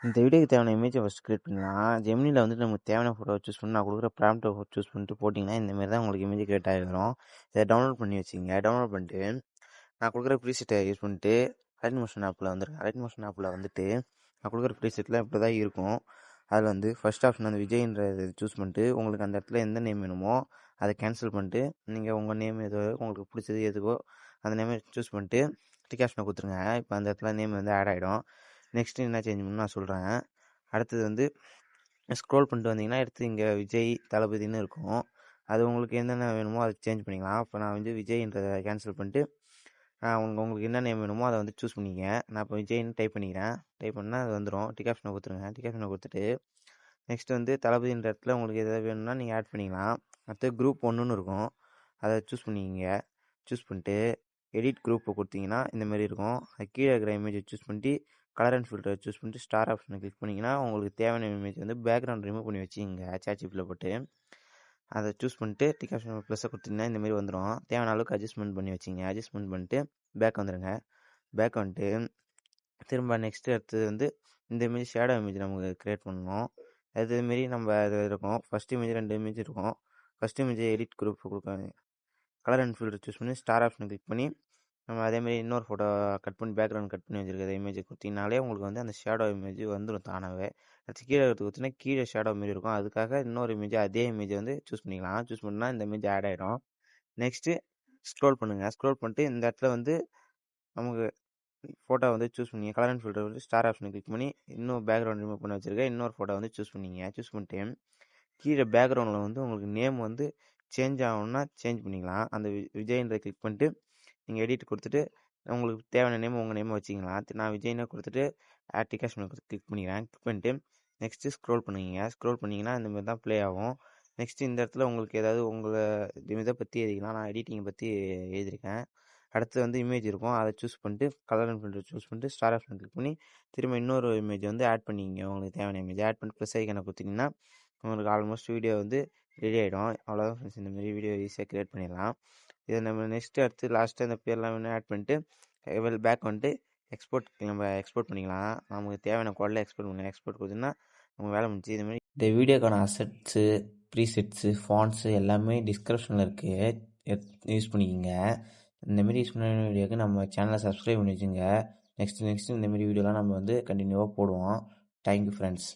இந்த வீடியோக்கு தேவையான இமேஜை ஃபஸ்ட் கிரியேட் பண்ணலாம். ஜெமினியில் வந்துட்டு நமக்கு தேவையான ஃபோட்டோ சூஸ் பண்ணி நான் கொடுக்குற ப்ராம்ப்டை சூஸ் பண்ணிட்டு போட்டிங்கன்னா இந்தமாரி தான் உங்களுக்கு இமேஜ் கிரியேட் ஆகி வரும். இதை டவுன்லோட் பண்ணி வச்சுங்க. டவுன்லோட் பண்ணிட்டு நான் கொடுக்குற ப்ரீசெட்டை யூஸ் பண்ணிட்டு லைட் மோஷன் ஆப்பில் வந்துருங்க. லைட் மோஷன் ஆப்பில் வந்துட்டு நான் கொடுக்குற ப்ரீசெட்டில் இப்படி தான் இருக்கும். அதில் வந்து ஃபஸ்ட் ஆப்ஷன் அந்த விஜய்ன்றதை சூஸ் பண்ணிட்டு உங்களுக்கு அந்த இடத்துல எந்த நேம் வேணுமோ அதை கேன்சல் பண்ணிட்டு நீங்கள் உங்கள் நேம் எதோ உங்களுக்கு பிடிச்சது எதுவோ அந்த நேமை சூஸ் பண்ணிட்டு டிக் ஆப்ஷனை கொடுத்துருங்க. இப்போ அந்த இடத்துல நேம் வந்து ஆட் ஆகிடும். நெக்ஸ்ட்டு என்ன சேஞ்ச் பண்ணணும் நான் சொல்கிறேன். அடுத்தது வந்து ஸ்க்ரோல் பண்ணிட்டு வந்தீங்கன்னா எடுத்து இங்கே விஜய் தளபதினு இருக்கும். அது உங்களுக்கு என்னென்ன வேணுமோ அதை சேஞ்ச் பண்ணிக்கலாம். இப்போ நான் வந்து விஜய்ன்றதை கேன்சல் பண்ணிட்டு உங்களுக்கு என்ன நேம் வேணுமோ அதை வந்து சூஸ் பண்ணிக்க. நான் இப்போ விஜய்னு டைப் பண்ணிக்கிறேன். டைப் பண்ணால் அது வந்துடும். டிக் ஆப்ஷனை கொடுத்துருங்க. டிக் ஆப்ஷனை கொடுத்துட்டு நெக்ஸ்ட் வந்து தளபதின்ற இடத்துல உங்களுக்கு எதாவது வேணும்னா நீங்கள் ஆட் பண்ணிக்கலாம். அடுத்து குரூப் 1ன்னு இருக்கும். அதை சூஸ் பண்ணிக்கிங்க. சூஸ் பண்ணிட்டு எடிட் குரூப்பை கொடுத்தீங்கன்னா இந்தமாரி இருக்கும். அது கீழே இருக்கிற இமேஜை சூஸ் பண்ணிட்டு கலர் அண்ட் ஃபில்டரை சூஸ் பண்ணிட்டு ஸ்டார் ஆப்ஷனை கிளிக் பண்ணிங்கன்னா உங்களுக்கு தேவையான இமேஜ் வந்து பேக்ரவுண்ட் ரிமூவ் பண்ணி வச்சுங்க சாட்ஜிபியில் போட்டு. அதை சூஸ் பண்ணிட்டு டிக் ஆப்ஷன் ப்ளஸ்ஸை கொடுத்தீங்கன்னா இந்தமாரி வந்துடும். தேவையான அளவுக்கு அட்ஜஸ்ட்மெண்ட் பண்ணி வச்சுங்க. அட்ஜஸ்ட்மெண்ட் பண்ணிட்டு பேக் வந்துடுங்க. பேக் வந்துட்டு திரும்ப நெக்ஸ்ட்டு அடுத்தது வந்து இந்த இமேஜ் ஷேடோ இமேஜ் நமக்கு க்ரியேட் பண்ணணும். அதுமாரி நம்ம அது இருக்கும். ஃபஸ்ட் இமேஜ் 2 இமேஜ் இருக்கும். ஃபஸ்ட் இமேஜ் எடிட் குரூப் கொடுக்க கலர் அண்ட் ஃபில்டர் சூஸ் பண்ணி ஸ்டார் ஆப்ஷனை கிளிக் பண்ணி நம்ம அதேமாதிரி இன்னொரு ஃபோட்டோ கட் பண்ணி பேக்ரவுண்ட் கட் பண்ணி வச்சுருக்க இமேஜை கொடுத்தீங்கனாலே உங்களுக்கு வந்து அந்த ஷேடோ இமேஜ் வந்துடும் தானாகவே. அடுத்து கீழே எடுத்து கொடுத்தீங்கன்னா கீழே ஷேடோ மாரி இருக்கும். அதுக்காக இன்னொரு இமேஜ் அதே இமேஜை வந்து சூஸ் பண்ணிக்கலாம். சூஸ் பண்ணால் இந்த இமேஜ் ஆட் ஆகிடும். நெக்ஸ்ட்டு ஸ்க்ரோல் பண்ணுங்கள். ஸ்க்ரோல் பண்ணிட்டு இந்த இடத்துல வந்து நமக்கு ஃபோட்டோ வந்து சூஸ் பண்ணிங்க. கலர் அண்ட் ஃபில்டர் வந்து ஸ்டார் ஆப்ஷனை கிளிக் பண்ணி இன்னும் பேக்ரவுண்ட் ரிமூவ் பண்ணி வச்சுருக்க இன்னொரு ஃபோட்டோ வந்து சூஸ் பண்ணிங்க. சூஸ் பண்ணிட்டு கீழே பேக்ரவுண்டில் வந்து உங்களுக்கு நேம் வந்து சேஞ்ச் ஆகணும்னா சேஞ்ச் பண்ணிக்கலாம். அந்த விஜய்ன்றதை கிளிக் பண்ணிட்டு நீங்கள் எடிட் கொடுத்துட்டு உங்களுக்கு தேவையான நேம் உங்கள் நேமை வச்சிக்கலாம். நான் விஜய்னு கொடுத்துட்டு ஆட் டிக் ஆப்ஷனை கிளிக் பண்ணிக்கிறேன். கிளிக் பண்ணிட்டு நெக்ஸ்ட்டு ஸ்க்ரோல் பண்ணுவீங்க. ஸ்க்ரோல் பண்ணிங்கன்னா இந்த மாதிரி தான் ப்ளே ஆகும். நெக்ஸ்ட்டு இந்த இடத்துல உங்களுக்கு ஏதாவது உங்களை இதை பற்றி எழுதிக்கலாம். நான் எடிட்டிங்கை பற்றி எழுதியிருக்கேன். அடுத்து வந்து இமேஜ் இருக்கும். அதை சூஸ் பண்ணிட்டு கலர் அண்ட் ஃபில்டர் சூஸ் பண்ணிட்டு ஸ்டார் ஆப்ஷன் கிளிக் பண்ணி திரும்ப இன்னொரு இமேஜ் வந்து ஆட் பண்ணிக்கிங்க. உங்களுக்கு தேவையான இமேஜ் ஆட் பண்ணி ப்ளஸ் ஐக்கனை கொடுத்தீங்கன்னா உங்களுக்கு ஆல்மோஸ்ட் வீடியோ வந்து ரெடி ஆகிடும். அவ்வளோதான் ஃப்ரெண்ட்ஸ். இந்தமாரி வீடியோ ஈஸியாக க்ரியேட் பண்ணிடலாம். இதை நம்ம நெக்ஸ்ட்டு அடுத்து லாஸ்ட்டாக இந்த பேர்லாம் வேணும் ஆட் பண்ணிட்டு பேக் வந்துட்டு நம்ம எக்ஸ்போர்ட் பண்ணிக்கலாம். நமக்கு தேவையான குவாலிட்டியில் எக்ஸ்போர்ட் பண்ணலாம். எக்ஸ்போர்ட் கொடுத்தீங்கன்னா நம்ம வேலை முடிச்சு. இதுமாதிரி இந்த வீடியோக்கான அசெட்ஸு ப்ரீசெட்ஸு ஃபாண்ட்ஸு எல்லாமே டிஸ்கிரிப்ஷனில் இருக்குது. யூஸ் பண்ணிக்கோங்க. இந்தமாரி யூஸ் பண்ண வீடியோக்கு நம்ம சேனலை சப்ஸ்கிரைப் பண்ணி வச்சுங்க. நெக்ஸ்ட்டு இந்தமாரி வீடியோலாம் நம்ம வந்து கண்டினியூவாக போடுவோம். Thank you friends.